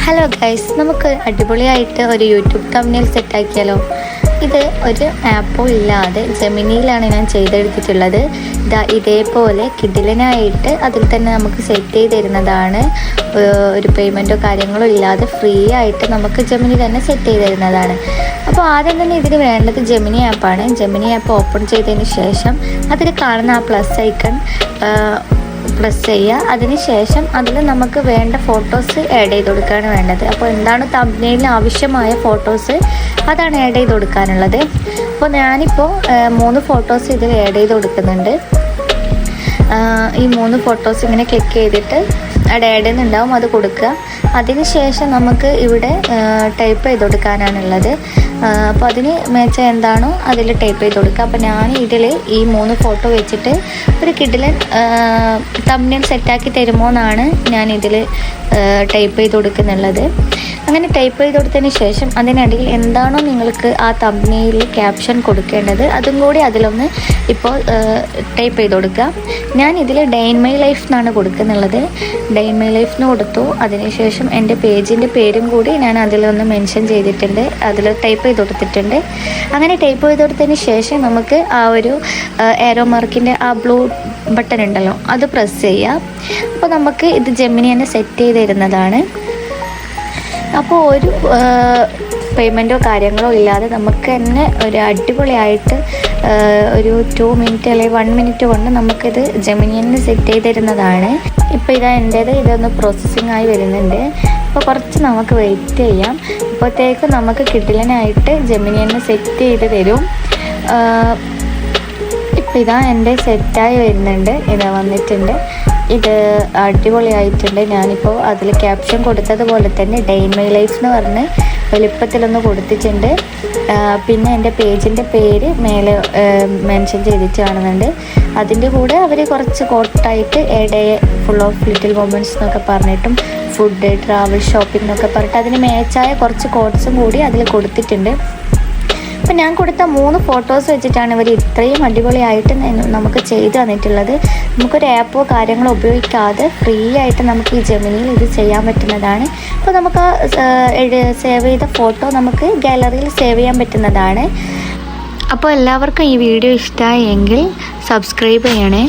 Hello guys, നമുക്ക് അടിപൊളിയായിട്ട് ഒരു യൂട്യൂബ് തംബ്നെയിൽ സെറ്റാക്കിയാലോ. ഇത് ഒരു ആപ്പോ ഇല്ലാതെ ജെമിനിയിലാണ് ഞാൻ ചെയ്തെടുത്തിട്ടുള്ളത്. ഇതേപോലെ കിടിലനായിട്ട് അതിൽ തന്നെ നമുക്ക് സെറ്റ് ചെയ്ത് തരുന്നതാണ്. ഒരു പേയ്മെൻറ്റോ കാര്യങ്ങളോ ഇല്ലാതെ ഫ്രീ ആയിട്ട് നമുക്ക് ജെമിനി തന്നെ സെറ്റ് ചെയ്ത് തരുന്നതാണ്. അപ്പോൾ ആദ്യം തന്നെ ഇതിന് വേണ്ടത് ജെമിനി ആപ്പാണ്. ജെമിനി ആപ്പ് ഓപ്പൺ ചെയ്തതിന് ശേഷം അതിൽ കാണുന്ന ആ പ്ലസ് ഐക്കൺ പ്രസ് ചെയ്യുക. അതിനുശേഷം അതിൽ നമുക്ക് വേണ്ട ഫോട്ടോസ് ആഡ് ചെയ്ത് കൊടുക്കുകയാണ് വേണ്ടത്. അപ്പോൾ എന്താണ് തംബ്നെയിലിന് ആവശ്യമായ ഫോട്ടോസ് അതാണ് ആഡ് ചെയ്ത് കൊടുക്കാനുള്ളത്. അപ്പോൾ ഞാനിപ്പോൾ 3 ഫോട്ടോസ് ഇതിൽ ആഡ് ചെയ്ത് കൊടുക്കുന്നുണ്ട്. ഈ 3 ഫോട്ടോസ് ഇങ്ങനെ ക്ലിക്ക് ചെയ്തിട്ട് അവിടെ ആഡ് ചെയ്യുന്നുണ്ടാവും, അത് കൊടുക്കുക. അതിനുശേഷം നമുക്ക് ഇവിടെ ടൈപ്പ് ചെയ്ത് കൊടുക്കാനാണുള്ളത്. അപ്പോൾ അതിന് മേച്ച എന്താണോ അതിൽ ടൈപ്പ് ചെയ്ത് കൊടുക്കുക. അപ്പോൾ ഞാൻ ഇതിൽ ഈ 3 ഫോട്ടോ വെച്ചിട്ട് ഒരു കിടിലൻ തംബ്നെയിൽ സെറ്റാക്കി തരുമോ എന്നാണ് ഞാൻ ഇതിൽ ടൈപ്പ് ചെയ്ത് കൊടുക്കുന്നുള്ളത്. അങ്ങനെ ടൈപ്പ് ചെയ്ത് കൊടുത്തതിന് ശേഷം അതിനിടയിൽ എന്താണോ നിങ്ങൾക്ക് ആ തംബ്നെയിൽ ക്യാപ്ഷൻ കൊടുക്കേണ്ടത് അതും കൂടി അതിലൊന്ന് ഇപ്പോൾ ടൈപ്പ് ചെയ്ത് കൊടുക്കുക. ഞാൻ ഇതിൽ ഡേ ഇൻ മൈ ലൈഫ് എന്നാണ് കൊടുക്കുന്നുള്ളത്. ഡേ ഇൻ മൈ ലൈഫിന് കൊടുത്തു. അതിനുശേഷം എൻ്റെ പേജിൻ്റെ പേരും കൂടി ഞാൻ അതിലൊന്ന് മെൻഷൻ ചെയ്തിട്ടുണ്ട്, അതിൽ ടൈപ്പ് ചെയ്ത് കൊടുത്തിട്ടുണ്ട്. അങ്ങനെ ടൈപ്പ് ചെയ്ത് കൊടുത്തതിന് ശേഷം നമുക്ക് ആ ഒരു ഏരോ മാർക്കിൻ്റെ ആ ബ്ലൂ ബട്ടൺ ഉണ്ടല്ലോ അത് പ്രസ് ചെയ്യുക. അപ്പോൾ നമുക്ക് ഇത് ജെമിനി തന്നെ സെറ്റ് ചെയ്ത് തരുന്നതാണ്. അപ്പോൾ ഒരു പേയ്മെൻറ്റോ കാര്യങ്ങളോ ഇല്ലാതെ നമുക്ക് തന്നെ ഒരു അടിപൊളിയായിട്ട് ഒരു 2 മിനിറ്റ് അല്ലെങ്കിൽ 1 മിനിറ്റ് കൊണ്ട് നമുക്കിത് ജെമിനി തന്നെ സെറ്റ് ചെയ്ത് തരുന്നതാണ്. ഇപ്പോൾ എൻ്റേത് ഇതൊന്ന് പ്രോസസ്സിങ് ആയി വരുന്നുണ്ട്. അപ്പോൾ കുറച്ച് നമുക്ക് വെയിറ്റ് ചെയ്യാം. അപ്പോഴത്തേക്കും നമുക്ക് കിടിലനായിട്ട് ജെമിനി തന്നെ സെറ്റ് ചെയ്ത് തരും. ഇപ്പോൾ എൻ്റെ സെറ്റായി വരുന്നുണ്ട്, വന്നിട്ടുണ്ട്. ഇത് അടിപൊളിയായിട്ടുണ്ട്. ഞാനിപ്പോൾ അതിൽ ക്യാപ്ഷൻ കൊടുത്തതുപോലെ തന്നെ ഡേ ഇൻ മൈ ലൈഫ് എന്ന് പറഞ്ഞ് വലുപ്പത്തിലൊന്ന് കൊടുത്തിട്ടുണ്ട്. പിന്നെ എൻ്റെ പേജിൻ്റെ പേര് മേലെ മെൻഷൻ ചെയ്തിട്ട് കാണുന്നുണ്ട്. അതിൻ്റെ കൂടെ അവർ കുറച്ച് കോട്ടായിട്ട് a day full of little moments എന്നൊക്കെ പറഞ്ഞിട്ടും ഫുഡ്, ട്രാവൽ, ഷോപ്പിംഗ് എന്നൊക്കെ പറഞ്ഞിട്ട് അതിന് മാച്ചായ കുറച്ച് കോട്ട്സും കൂടി അതിൽ കൊടുത്തിട്ടുണ്ട്. അപ്പം ഞാൻ കൊടുത്ത 3 ഫോട്ടോസ് വെച്ചിട്ടാണ് ഇവർ ഇത്രയും അടിപൊളിയായിട്ട് നമുക്ക് ചെയ്ത് തന്നിട്ടുള്ളത്. നമുക്കൊരു ആപ്പോ കാര്യങ്ങളോ ഉപയോഗിക്കാതെ ഫ്രീ ആയിട്ട് നമുക്ക് ഈ ജെമിനിയിൽ ഇത് ചെയ്യാൻ പറ്റുന്നതാണ്. അപ്പോൾ നമുക്ക് സേവ് ചെയ്ത ഫോട്ടോ നമുക്ക് ഗാലറിയിൽ സേവ് ചെയ്യാൻ പറ്റുന്നതാണ്. അപ്പോൾ എല്ലാവർക്കും ഈ വീഡിയോ ഇഷ്ടമായെങ്കിൽ സബ്സ്ക്രൈബ് ചെയ്യണേ.